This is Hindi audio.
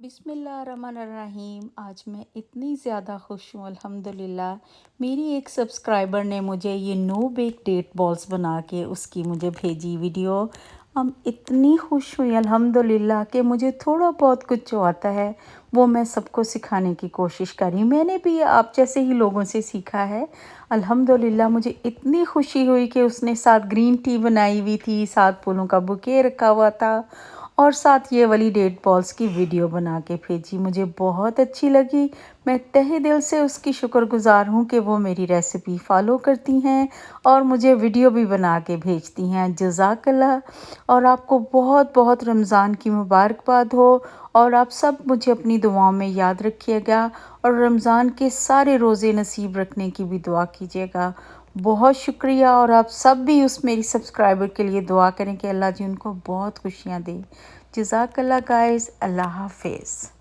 बिस्मिल्लाहिर्रहमानिर्रहीम। आज मैं इतनी ज़्यादा खुश हूँ अल्हम्दुलिल्लाह। मेरी एक सब्सक्राइबर ने मुझे ये नो बेक डेट बॉल्स बना के उसकी मुझे भेजी वीडियो। हम इतनी खुश हुई अल्हम्दुलिल्लाह कि मुझे थोड़ा बहुत कुछ जो आता है वो मैं सबको सिखाने की कोशिश करी। मैंने भी आप जैसे ही लोगों से सीखा है। अल्हम्दुलिल्लाह मुझे इतनी खुशी हुई कि उसने साथ ग्रीन टी बनाई हुई थी, साथ फूलों का बुके रखा हुआ था और साथ ये वाली डेट बॉल्स की वीडियो बना के भेजी। मुझे बहुत अच्छी लगी। मैं तहे दिल से उसकी शुक्रगुज़ार हूँ कि वो मेरी रेसिपी फ़ॉलो करती हैं और मुझे वीडियो भी बना के भेजती हैं। जज़ाकल्लाह। और आपको बहुत बहुत रमज़ान की मुबारकबाद हो और आप सब मुझे अपनी दुआओं में याद रखिएगा और रमज़ान के सारे रोज़े नसीब रखने की भी दुआ कीजिएगा। बहुत शुक्रिया। और आप सब भी उस मेरी सब्सक्राइबर के लिए दुआ करें कि अल्लाह जी उनको बहुत खुशियाँ दे। जज़ाकल्लाह गाइस। अल्लाह हाफ़िज़।